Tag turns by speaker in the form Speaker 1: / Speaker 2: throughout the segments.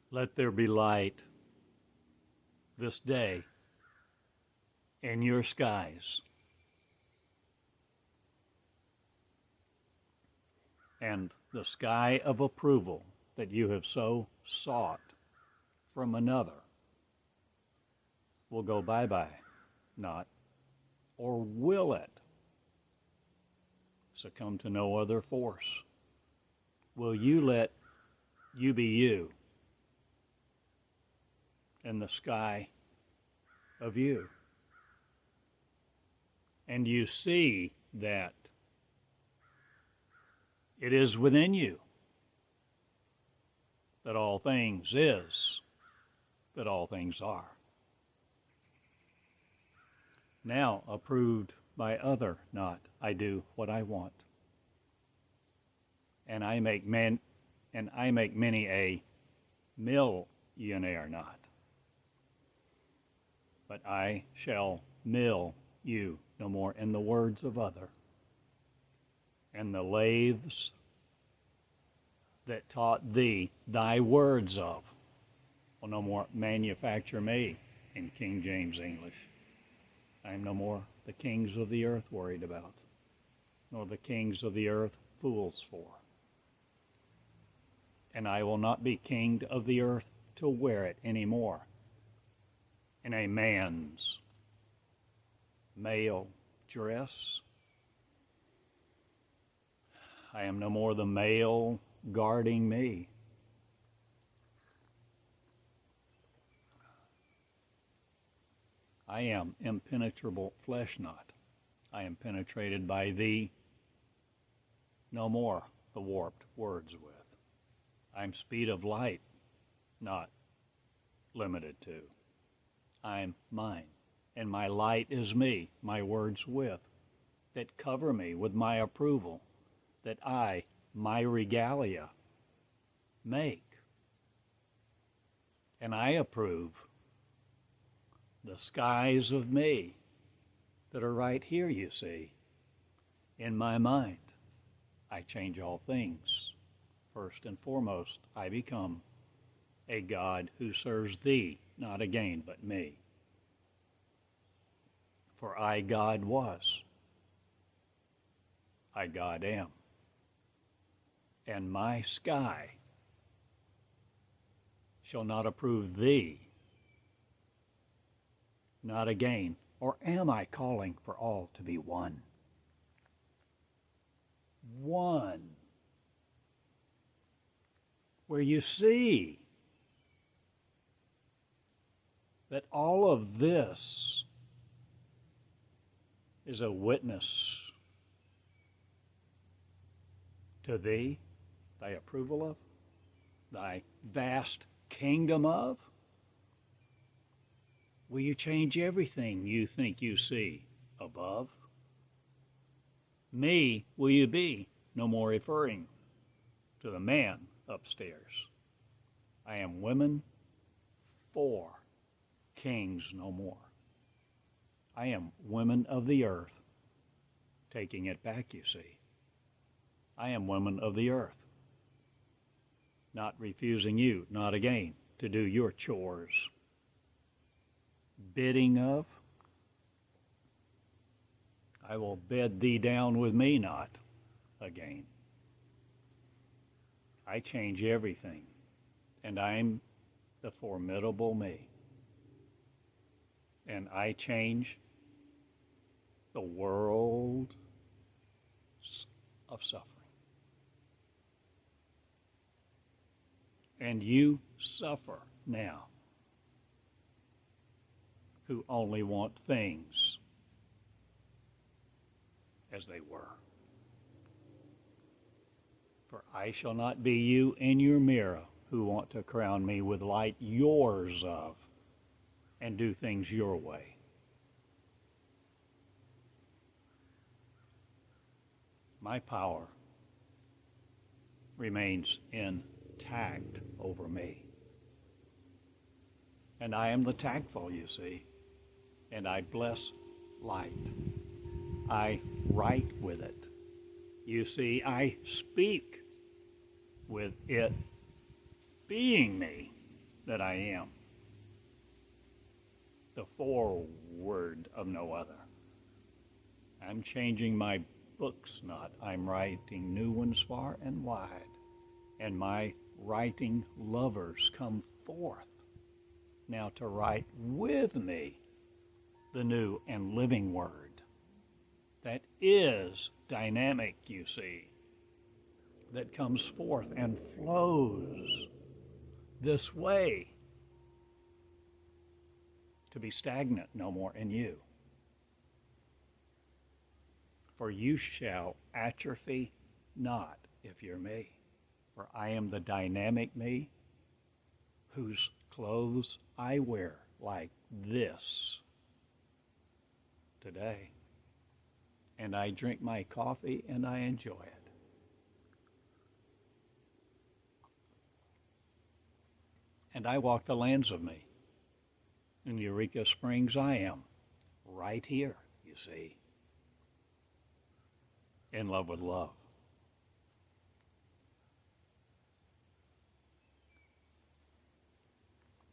Speaker 1: Let there be light this day in your skies, and the sky of approval that you have so sought from another will go bye-bye, not, or will it succumb to no other force? Will you let you be you in the sky of you? And you see that it is within you that all things is, that all things are. Now approved by other, not I do what I want. And I make many a millionaire not. But I shall mill you no more, in the words of other. And the lathes that taught thee thy words of will no more manufacture me, in King James English. I am no more the kings of the earth worried about, nor the kings of the earth fools for. And I will not be king of the earth to wear it anymore in a man's male dress. I am no more the male guarding me. I am impenetrable flesh not. I am penetrated by thee no more, the warped words with. I am speed of light, not limited to. I am mine, and my light is me, my words with, that cover me with my approval, that I, my regalia, make. And I approve the skies of me that are right here, you see, in my mind. I change all things. First and foremost, I become a God who serves thee, not again, but me. For I God was, I God am. And my sky shall not approve thee, not again. Or am I calling for all to be one? One. Where you see that all of this is a witness to thee, thy approval of, thy vast kingdom of. Will you change everything you think you see above? Me will you be, no more referring to the man upstairs. I am women for kings no more. I am women of the earth, taking it back, you see. I am women of the earth, not refusing you, not again, to do your chores. Bidding of, I will bed thee down with me, not again. I change everything, and I'm the formidable me. And I change the world of suffering. And you suffer now, who only want things as they were. For I shall not be you in your mirror who want to crown me with light yours of and do things your way. My power remains intact over me. And I am the tactful, you see, and I bless light. I write with it. You see, I speak with it being me. that I am, the forward of no other. I'm changing my books not, I'm writing new ones far and wide, and my writing lovers come forth now to write with me the new and living word that is dynamic, you see, that comes forth and flows this way to be stagnant no more in you. For you shall atrophy not if you're me. For I am the dynamic me whose clothes I wear like this today. And I drink my coffee and I enjoy it. And I walk the lands of me. In Eureka Springs I am, right here, you see, in love with love.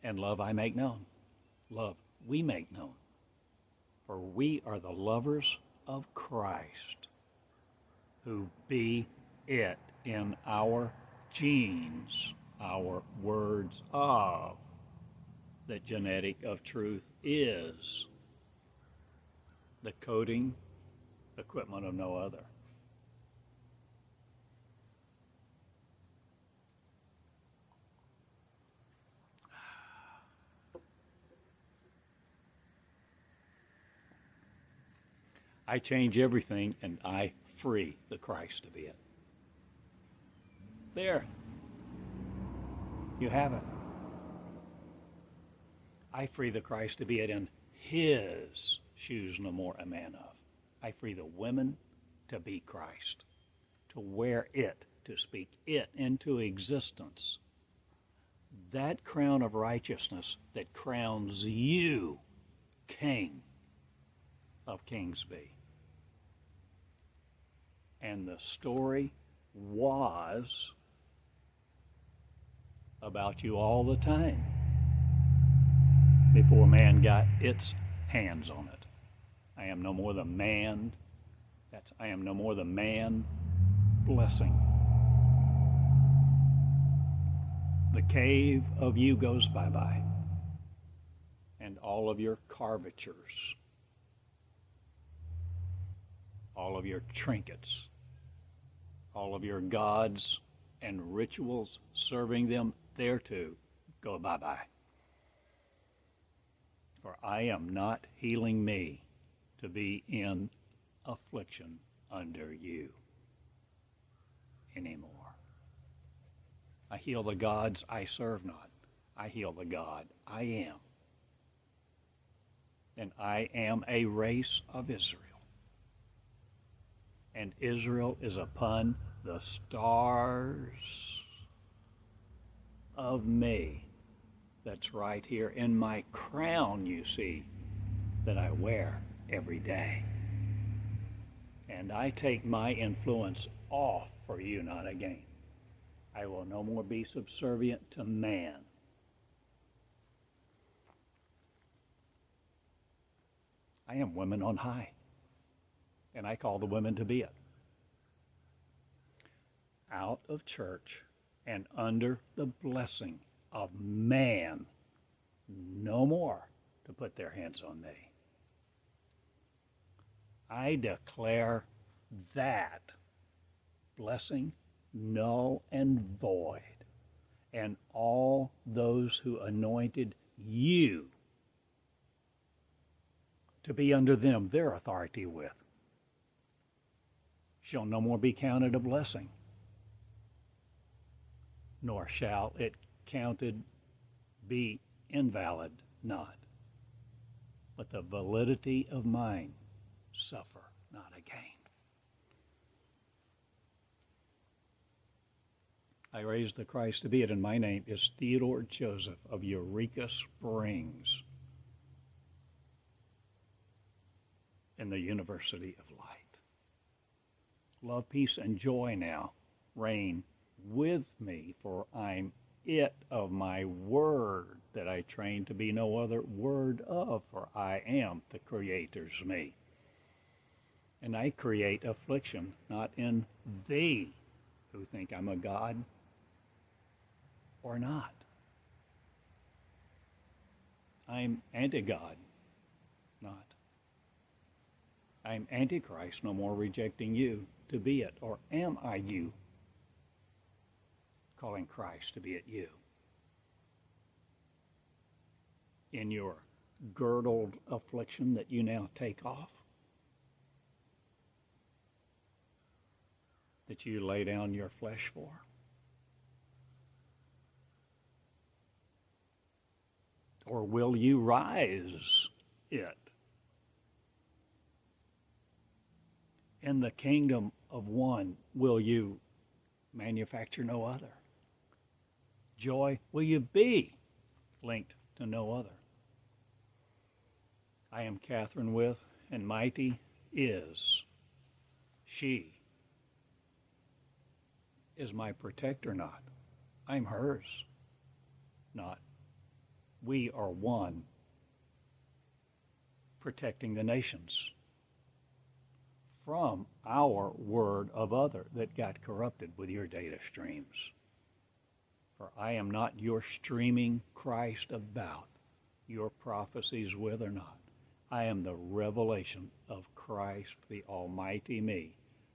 Speaker 1: And love I make known. Love we make known. For we are the lovers of Christ, who be it in our genes, our words of, that genetic of truth is the coding equipment of no other. I change everything and I free the Christ to be it. There, you have it. I free the Christ to be it in his shoes no more a man of. I free the women to be Christ, to wear it, to speak it into existence. That crown of righteousness that crowns you King of Kings be. And the story was about you all the time before man got its hands on it. I am no more the man, I am no more the man blessing. The cave of you goes bye-bye, and all of your carvatures, all of your trinkets, all of your gods and rituals serving them thereto go bye-bye. For I am not healing me to be in affliction under you anymore. I heal the gods I serve not. I heal the God I am. And I am a race of Israel. And Israel is upon the stars of me. That's right here in my crown, you see, that I wear every day. And I take my influence off for you, not again. I will no more be subservient to man. I am women on high, and I call the women to be it. Out of church and under the blessing of man, no more to put their hands on me. I declare that blessing null and void, and all those who anointed you to be under them their authority with shall no more be counted a blessing, nor shall it counted be invalid not, but the validity of mine suffer not again. I raise the Christ to be it, and my name is Theodore Joseph of Eureka Springs in the University of Light. Love, peace, and joy now reign with me, for I'm it of my word that I train to be no other word of, for I am the Creator's me. And I create affliction, not in thee, who think I'm a god or not. I'm anti-God, not. I'm antichrist, no more rejecting you to be it. Or am I you, calling Christ to be it you? In your girdled affliction that you now take off, that you lay down your flesh for? Or will you rise it? In the kingdom of one, will you manufacture no other? Joy, will you be linked to no other? I am Catherine with, and mighty is she. Is my protector not? I'm hers, not. We are one, protecting the nations from our word of other that got corrupted with your data streams. For I am not your streaming Christ about, your prophecies with or not. I am the revelation of Christ, the Almighty me,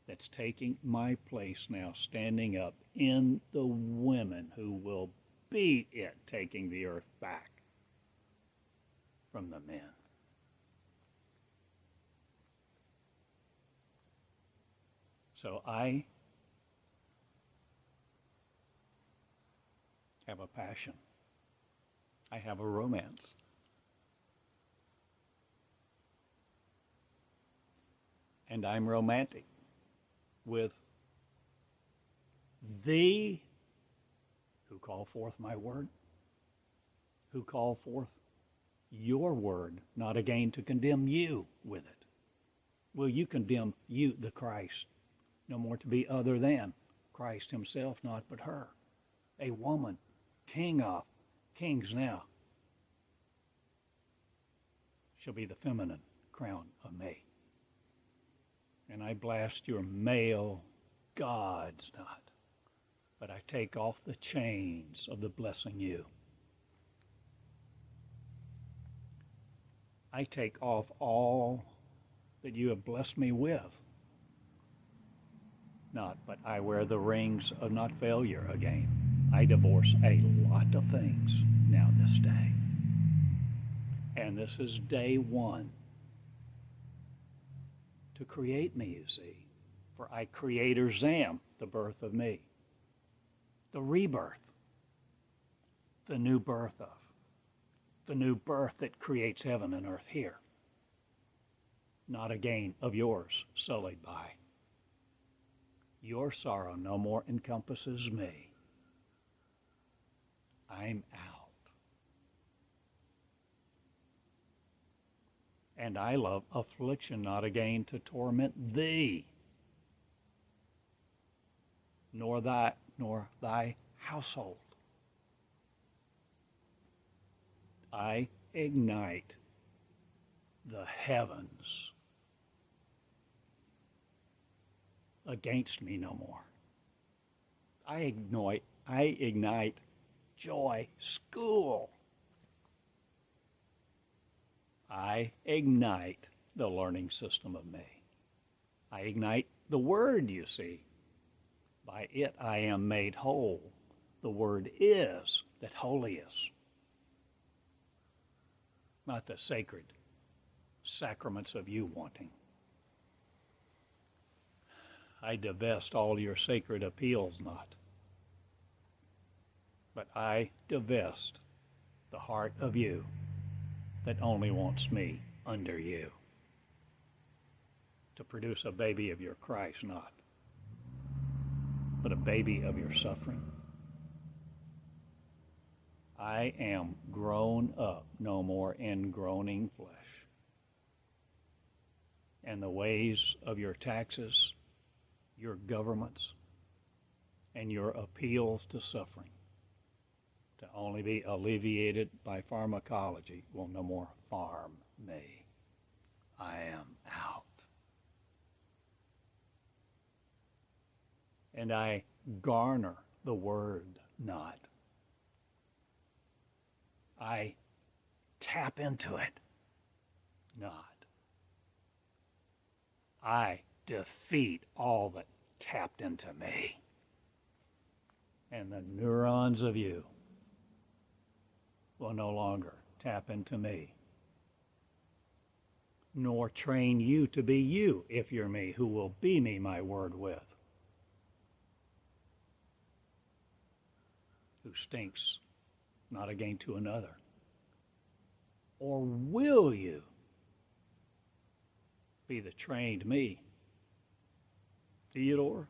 Speaker 1: that's taking my place now, standing up in the women who will be it, taking the earth back from the men. So I have a passion. I have a romance. And I'm romantic with thee who call forth my word, who call forth your word, not again to condemn you with it. Will you condemn you, the Christ, no more to be other than Christ himself, not but her, a woman, king of kings now, shall be the feminine crown of me. And I blast your male gods not, but I take off the chains of the blessing you. I take off all that you have blessed me with. Not, but I wear the rings of not failure again. I divorce a lot of things now this day. And this is day one to create me, you see. For I creators am the birth of me. The rebirth. The new birth of. The new birth that creates heaven and earth here. Not again of yours sullied by. Your sorrow no more encompasses me. I'm out. And I love affliction not again to torment thee, nor thy household. I ignite the heavens against me no more. I ignite joy school. I ignite the learning system of me. I ignite the word, you see. By it I am made whole. The word is that holy is. Not the sacred sacraments of you wanting. I divest all your sacred appeals not. But I divest the heart of you that only wants me under you. To produce a baby of your Christ not, but a baby of your suffering. I am grown up, no more in groaning flesh. And the ways of your taxes, your governments, and your appeals to suffering to only be alleviated by pharmacology, will no more farm me. I am out. And I garner the word not. I tap into it not. I defeat all that tapped into me. And the neurons of you will no longer tap into me, nor train you to be you if you're me, who will be me, my word with, who stinks not again to another. Or will you be the trained me, Theodore?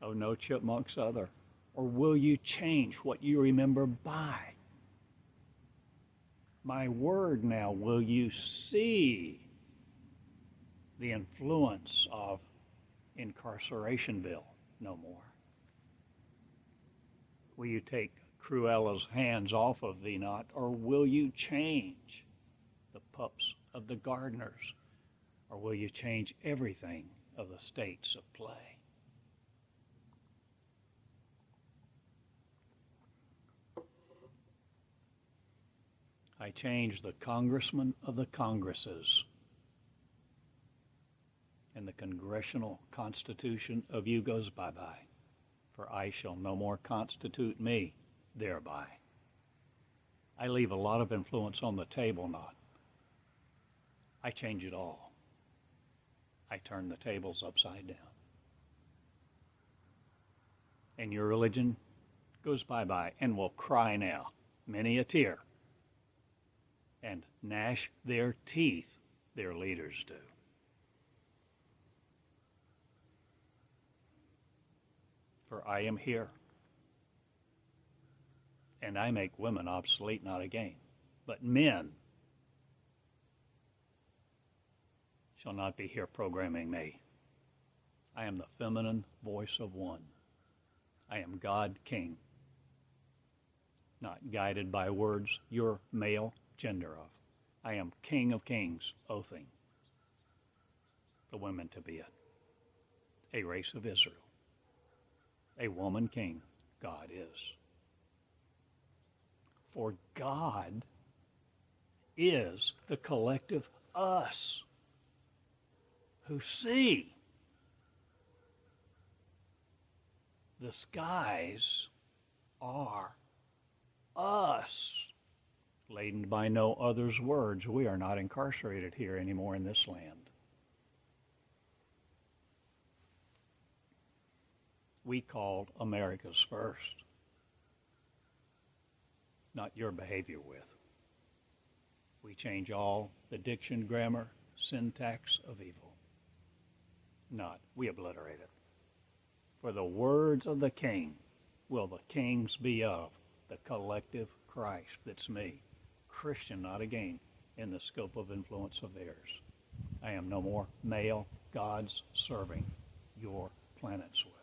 Speaker 1: Oh, no chipmunk's other. Or will you change what you remember by my word now? Will you see the influence of incarcerationville no more? Will you take Cruella's hands off of thee not, or will you change the pups of the gardeners, or will you change everything of the states of play? I change the congressmen of the congresses, and the congressional constitution of you goes bye-bye, for I shall no more constitute me thereby. I leave a lot of influence on the table not. I change it all. I turn the tables upside down. And your religion goes bye-bye and will cry now, many a tear, and gnash their teeth, their leaders do. For I am here, and I make women obsolete not again, but men shall not be here programming me. I am the feminine voice of one. I am God King, not guided by words your male gender of. I am King of Kings, oathing the women to be it. A race of Israel. A woman king, God is. For God is the collective us who see the skies are us. Laden by no other's words, we are not incarcerated here anymore in this land. We called America's first, not your behavior with. We change all the diction, grammar, syntax of evil. Not, we obliterate it. For the words of the King will the kings be of, the collective Christ that's me, Christian not again, in the scope of influence of theirs. I am no more male gods serving your planets with.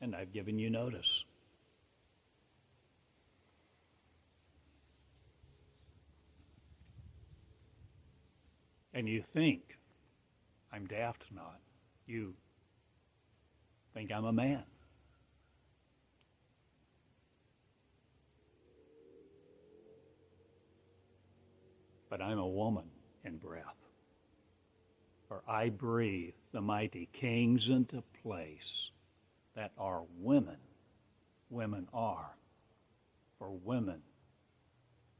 Speaker 1: And I've given you notice. And you think I'm daft not. You think I'm a man. But I'm a woman in breath. For I breathe the mighty kings into place that are women. Women are. For women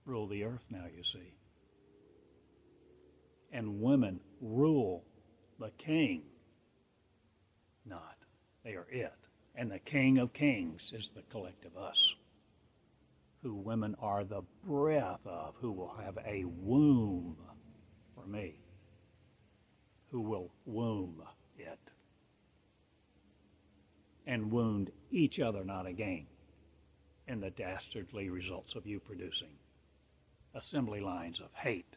Speaker 1: rule the earth now, you see. And women rule the king. Not. They are it. And the King of Kings is the collective us, who women are the breath of, who will have a womb for me, who will womb it, and wound each other not again in the dastardly results of you producing assembly lines of hate,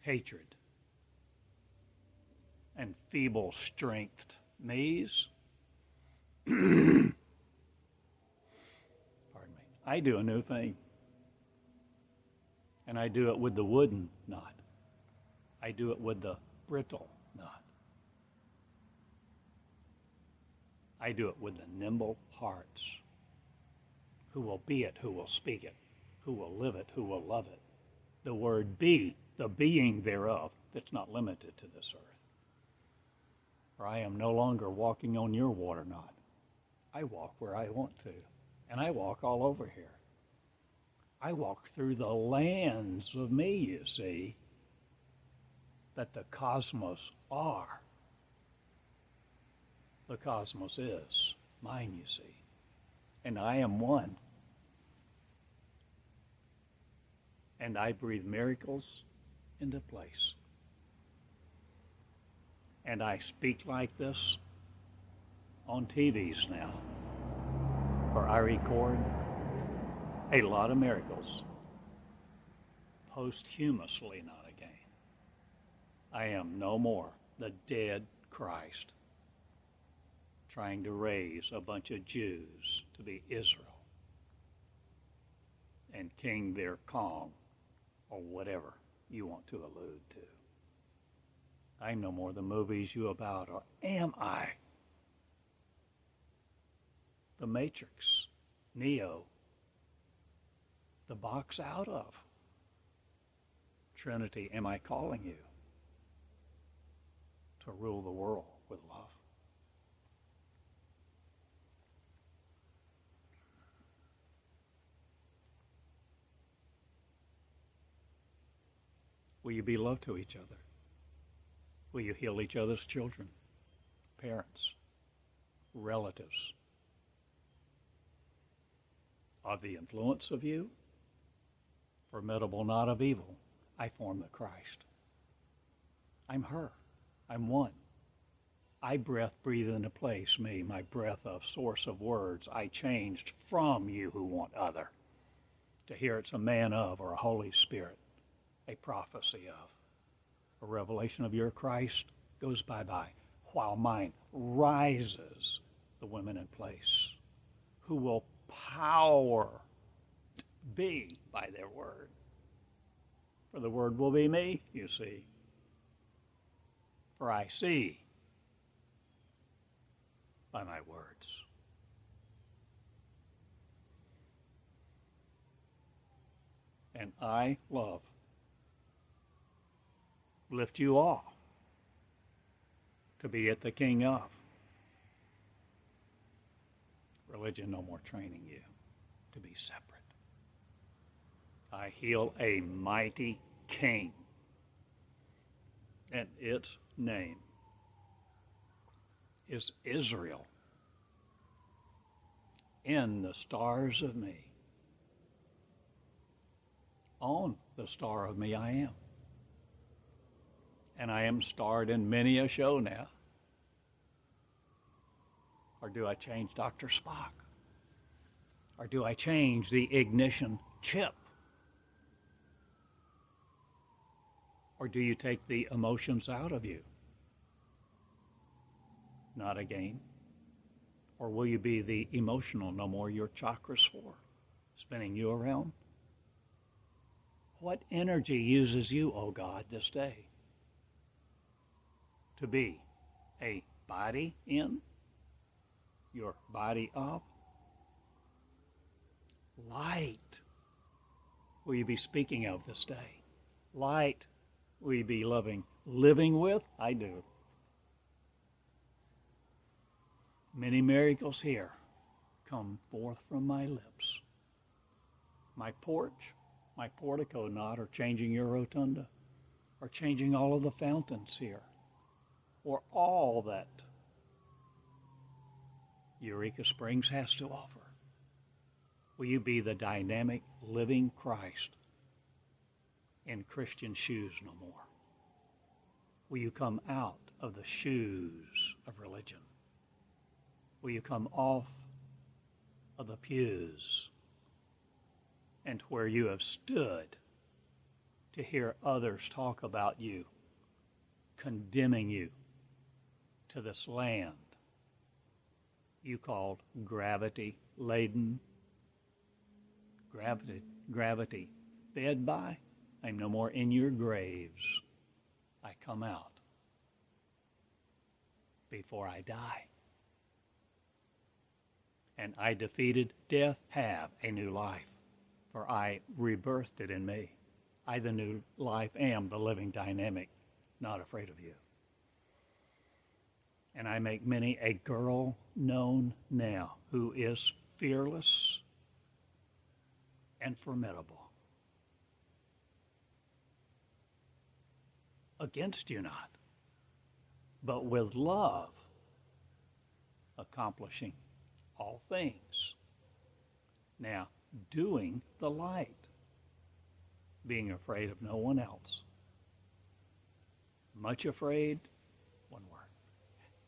Speaker 1: hatred, and feeble-strengthed me's, Pardon me. I do a new thing. And I do it with the wooden knot. I do it with the brittle knot. I do it with the nimble hearts. Who will be it, who will speak it, who will live it, who will love it. The word be, the being thereof, that's not limited to this earth. For I am no longer walking on your water knot. I walk where I want to, and I walk all over here. I walk through the lands of me, you see, that the cosmos are. The cosmos is mine, you see, and I am one. And I breathe miracles into place. And I speak like this on TVs now, where I record a lot of miracles, posthumously, not again. I am no more the dead Christ trying to raise a bunch of Jews to be Israel and King their Kong, or whatever you want to allude to. I'm no more the movies you about, or am I? The Matrix, Neo, the box out of. Trinity, am I calling you to rule the world with love? Will you be love to each other? Will you heal each other's children, parents, relatives? Of the influence of you, formidable not of evil, I form the Christ. I'm her. I'm one. I breathe into place, me, my breath of source of words. I changed from you who want other, to hear it's a man of, or a Holy Spirit, a prophecy of. A revelation of your Christ goes bye-bye, while mine rises the women in place, who will power be by their word. For the word will be me, you see. For I see by my words. And I love, lift you off to be at the King of. Religion no more training you to be separate. I heal a mighty king, and its name is Israel. In the stars of me, on the star of me I am. And I am starred in many a show now. Or do I change Dr. Spock? Or do I change the ignition chip? Or do you take the emotions out of you? Not again. Or will you be the emotional, no more your chakras for, spinning you around? What energy uses you, O God, this day? To be a body in, your body of, light will you be speaking of this day? Light will you be loving, living with? I do. Many miracles here come forth from my lips. My porch, my portico knot, or changing your rotunda, or changing all of the fountains here, or all that Eureka Springs has to offer. Will you be the dynamic, living Christ in Christian shoes no more? Will you come out of the shoes of religion? Will you come off of the pews and where you have stood to hear others talk about you, condemning you to this land you called gravity-laden, gravity fed by. I'm no more in your graves. I come out before I die. And I defeated death, have a new life, for I rebirthed it in me. I, the new life, am the living dynamic, not afraid of you. And I make many a girl known now who is fearless and formidable. Against you not, but with love, accomplishing all things. Now, doing the light, being afraid of no one else. Much afraid, one word,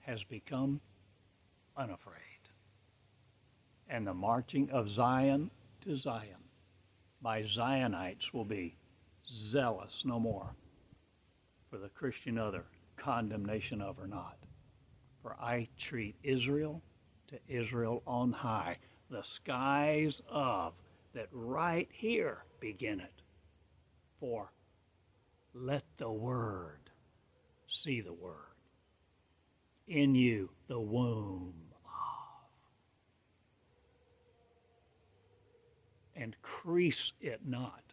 Speaker 1: has become unafraid. And the marching of Zion to Zion by Zionites will be zealous no more for the Christian other, condemnation of or not. For I treat Israel to Israel on high, the skies of, that right here begin it. For let the word see the word. In you, the womb of. And crease it not,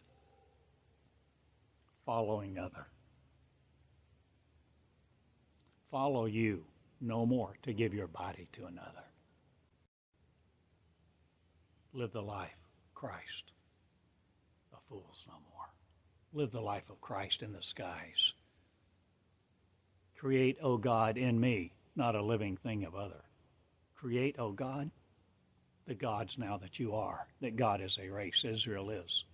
Speaker 1: following other. Follow you no more to give your body to another. Live the life, Christ, of fools no more. Live the life of Christ in the skies. Create, O God, in me, not a living thing of other. Create, O God, the gods now that you are, that God is a race, Israel is,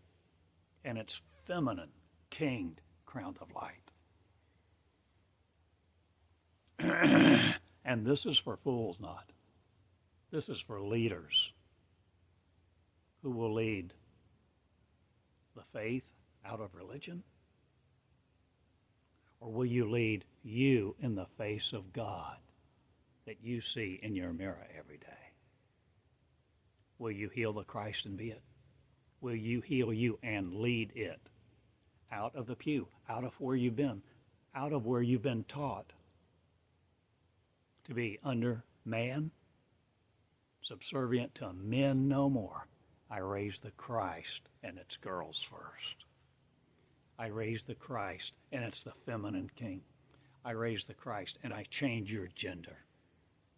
Speaker 1: and its feminine, kinged, crown of light. And this is for fools not. This is for leaders who will lead the faith out of religion? Or will you lead you in the face of God that you see in your mirror every day? Will you heal the Christ and be it? Will you heal you and lead it out of the pew, out of where you've been, out of where you've been taught to be under man, subservient to men no more? I raise the Christ, and it's girls first. I raise the Christ, and it's the feminine king. I raise the Christ, and I change your gender.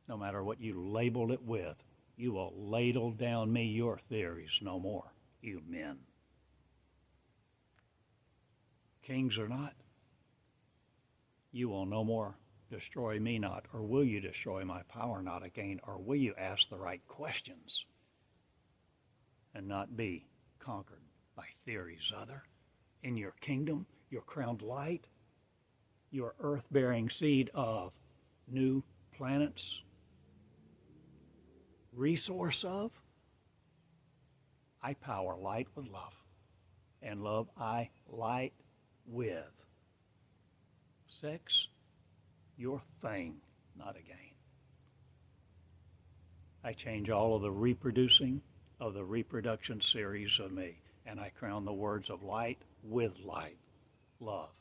Speaker 1: No matter what you labeled it with, you will ladle down me your theories no more, you men. Kings or not, you will no more destroy me not, or will you destroy my power not again, or will you ask the right questions and not be conquered by theories other? In your kingdom, your crowned light, your earth-bearing seed of new planets, resource of, I power light with love, and love I light with. Sex, your thing, not a gain. I change all of the reproducing of the reproduction series of me, and I crown the words of light with light, love.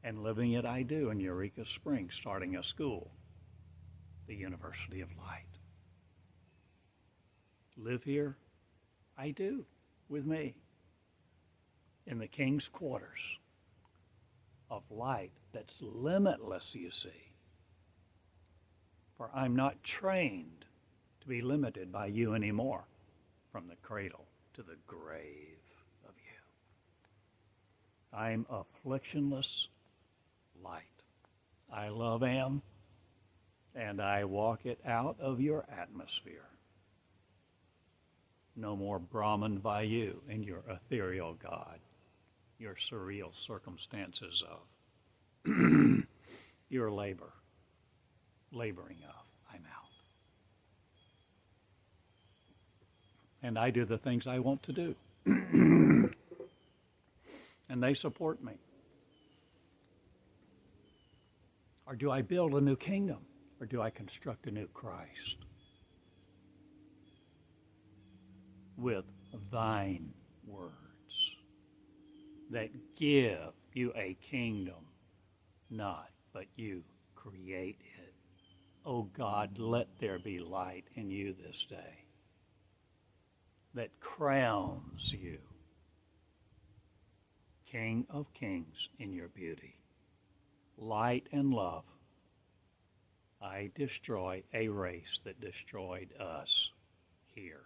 Speaker 1: And living it I do in Eureka Springs, starting a school, the University of Light. Live here I do with me in the King's quarters of light that's limitless, you see. For I'm not trained to be limited by you anymore, from the cradle to the grave of you. I'm afflictionless light. I love am, and I walk it out of your atmosphere. No more Brahman by you in your ethereal God, your surreal circumstances of your laboring of, I'm out. And I do the things I want to do. And they support me. Or do I build a new kingdom? Or do I construct a new Christ? with thine words that give you a kingdom, not but you create it. O God, let there be light in you this day that crowns you King of Kings in your beauty, light and love. I destroy a race that destroyed us. Here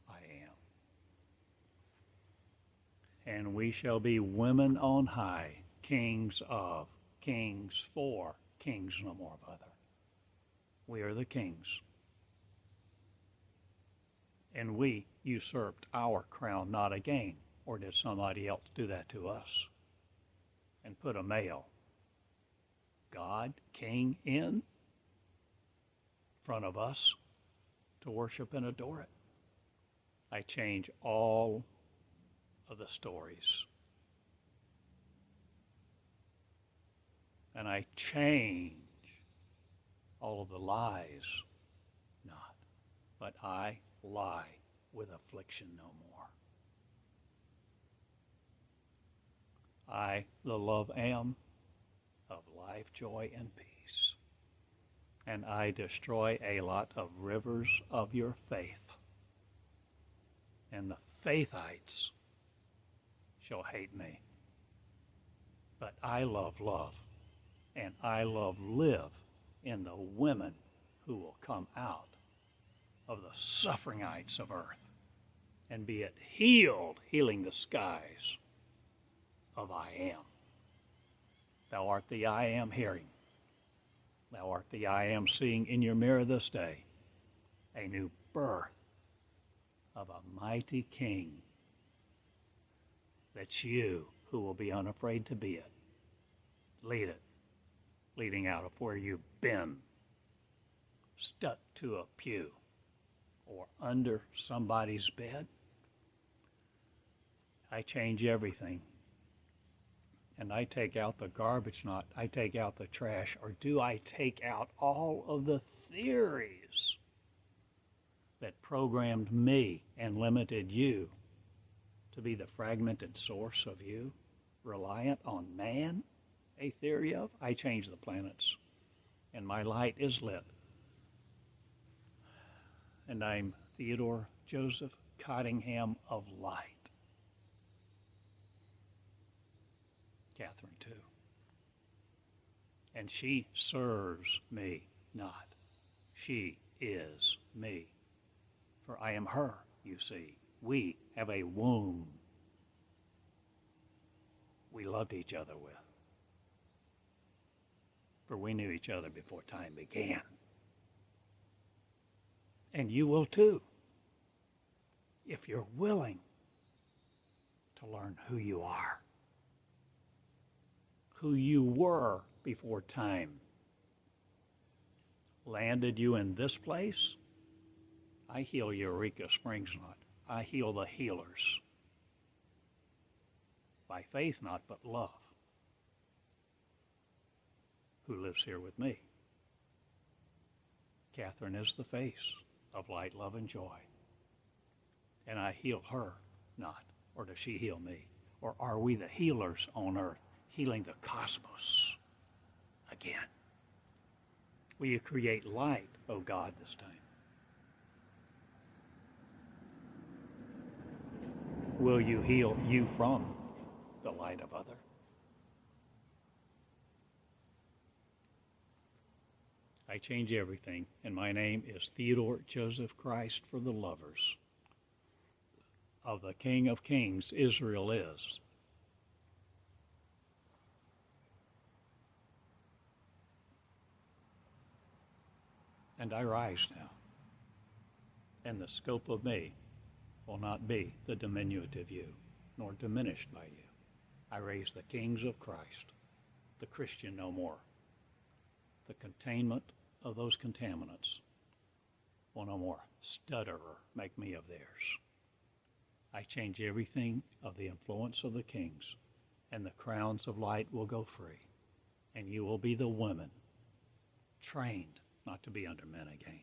Speaker 1: I am. And we shall be women on high, kings of, kings for, kings no more of other. We are the kings. And we usurped our crown not again, or did somebody else do that to us? And put a male, God, king in front of us to worship and adore it. I change all of the stories. And I change all of the lies, not, but I lie with affliction no more. I, the love am of life, joy, and peace. And I destroy a lot of rivers of your faith. And the faithites shall hate me. But I love love, and I love live in the women who will come out of the sufferingites of earth, and be it healed, healing the skies of I am. Thou art the I am hearing. Thou art the I am seeing in your mirror this day, a new birth of a mighty king. That's you who will be unafraid to be it. Lead it, leading out of where you've been, stuck to a pew or under somebody's bed. I change everything. And I take out the garbage, not I take out the trash, or do I take out all of the theories that programmed me and limited you to be the fragmented source of you, reliant on man, a theory of? I change the planets, and my light is lit. And I'm Theodore Joseph Cottingham of light. Catherine, too. And she serves me not. She is me. For I am her, you see. We have a womb we loved each other with. For we knew each other before time began. And you will too, if you're willing to learn who you are, who you were before time landed you in this place. I heal Eureka Springs not. I heal the healers. By faith not, but love, who lives here with me. Catherine is the face of light, love, and joy. And I heal her not, or does she heal me? Or are we the healers on earth, healing the cosmos again? Will you create light, O God, this time? Will you heal you from the light of other? I change everything, and my name is Theodore Joseph Christ for the lovers of the King of Kings. Israel is. And I rise now, and the scope of me will not be the diminutive you, nor diminished by you. I raise the kings of Christ, the Christian no more. The containment of those contaminants will no more stutterer make me of theirs. I change everything of the influence of the kings, and the crowns of light will go free, and you will be the women, trained not to be under men again.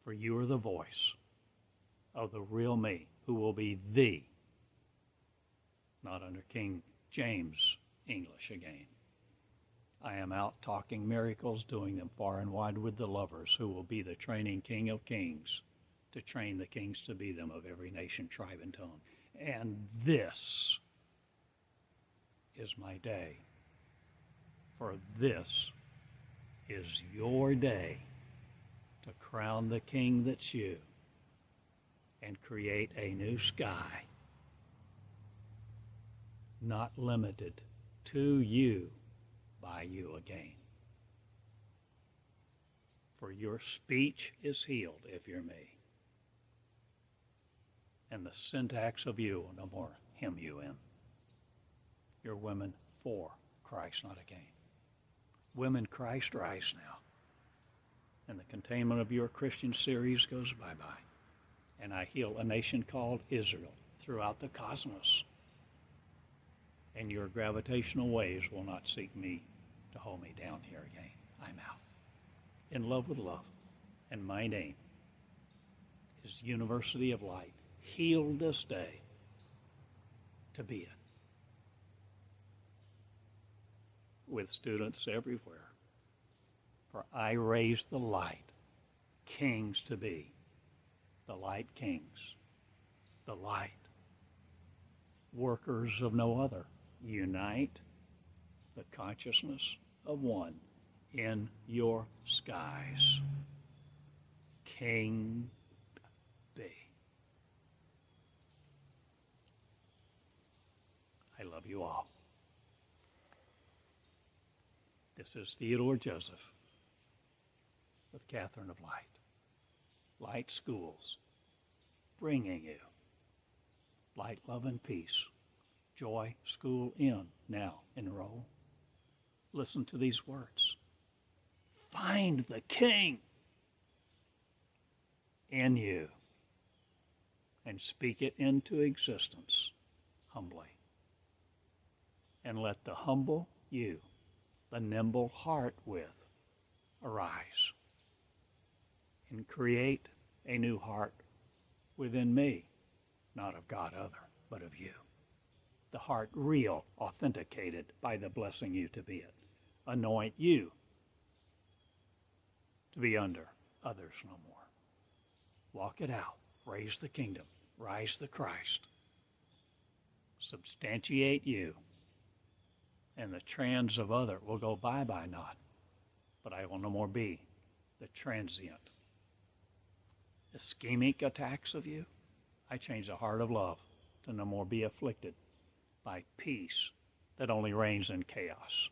Speaker 1: For you are the voice of the real me, who will be thee, not under King James English again. I am out talking miracles, doing them far and wide with the lovers, who will be the training King of Kings, to train the kings to be them of every nation, tribe, and tongue. And this is my day, for this is your day to crown the king that's you and create a new sky, not limited to you by you again. For your speech is healed if you're me, and the syntax of you will no more hem you in. You're women for Christ, not again. Women, Christ rise now. And the containment of your Christian series goes bye-bye. And I heal a nation called Israel throughout the cosmos. And your gravitational waves will not seek me to hold me down here again. I'm out. In love with love. And my name is University of Light. Healed this day to be it. With students everywhere. For I raise the light, kings to be, the light kings, the light, workers of no other. Unite the consciousness of one in your skies. King be. I love you all. This is Theodore Joseph with Catherine of Light. Light Schools, bringing you light, love, and peace. Joy School in. Now enroll. Listen to these words. Find the King in you and speak it into existence humbly. And let the humble you, the nimble heart with, arise and create a new heart within me, not of God other, but of you. The heart real, authenticated by the blessing you to be it. Anoint you to be under others no more. Walk it out. Raise the kingdom. Rise the Christ. Substantiate you. And the trans of other will go bye-bye not, but I will no more be the transient. Ischemic attacks of you, I change the heart of love to no more be afflicted by peace that only reigns in chaos.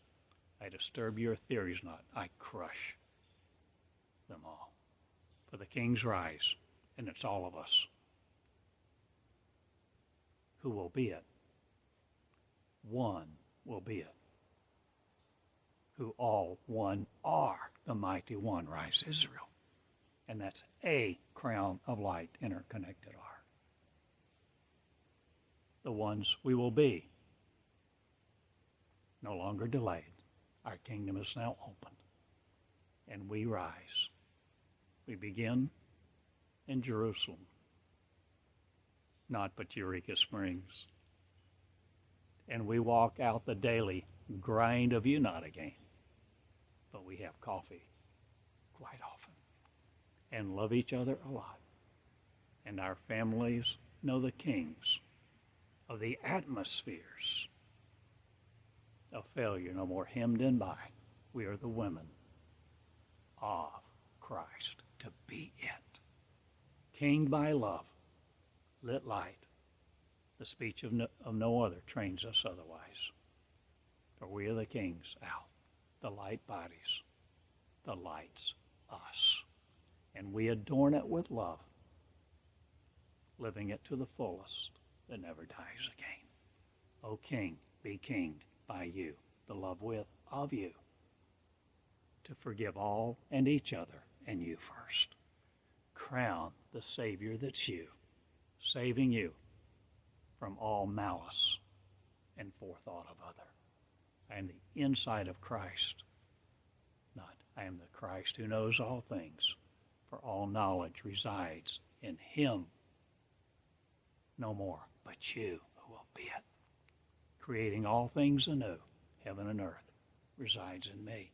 Speaker 1: I disturb your theories not, I crush them all. For the kings rise, and it's all of us who will be it. One will be it. Who all one are, the mighty one, rise Israel. And that's a crown of light interconnected are. The ones we will be, no longer delayed. Our kingdom is now opened, and we rise. We begin in Jerusalem, not but Eureka Springs. And we walk out the daily grind of you not again, but we have coffee quite often and love each other a lot. And our families know the kings of the atmospheres of failure no more hemmed in by. We are the women of Christ to be it. Kinged by love, lit light. The speech of no other trains us otherwise. For we are the kings out, the light bodies, the lights us. And we adorn it with love, living it to the fullest that never dies again. O King, be kinged by you, the love with of you, to forgive all and each other, and you first. Crown the Savior that's you, saving you from all malice and forethought of other. I am the inside of Christ, not I am the Christ who knows all things, for all knowledge resides in him No more, but you who will be it. Creating all things anew, heaven and earth, resides in me.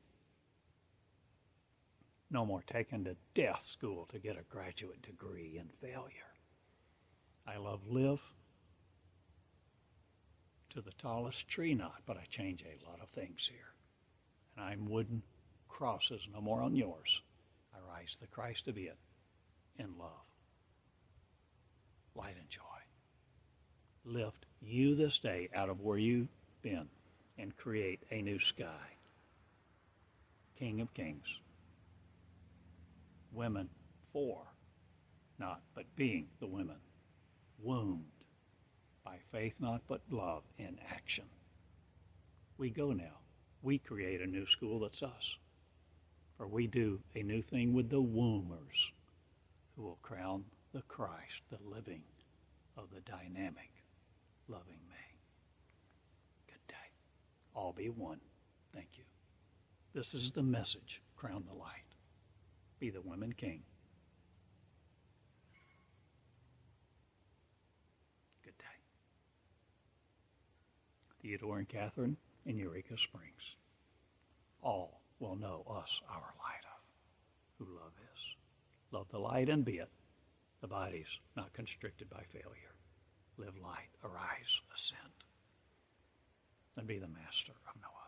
Speaker 1: No more taking to death school to get a graduate degree in failure. I love live to the tallest tree knot, but I change a lot of things here. And I'm wooden crosses no more on yours. I rise the Christ to be it in love, light and joy. Lift you this day out of where you've been and create a new sky. King of kings. Women for, not but being the women. Wombed by faith, not but love in action. We go now. We create a new school that's us. For we do a new thing with the wombers who will crown the Christ, the living of the dynamic, loving me. Good day. All be one. Thank you. This is the message. Crown the light. Be the women king. Good day. Theodore and Catherine in Eureka Springs. All will know us, our light of, who love is. Love the light and be it. The body's not constricted by failure. Live light, arise, ascend, and be the master of no other.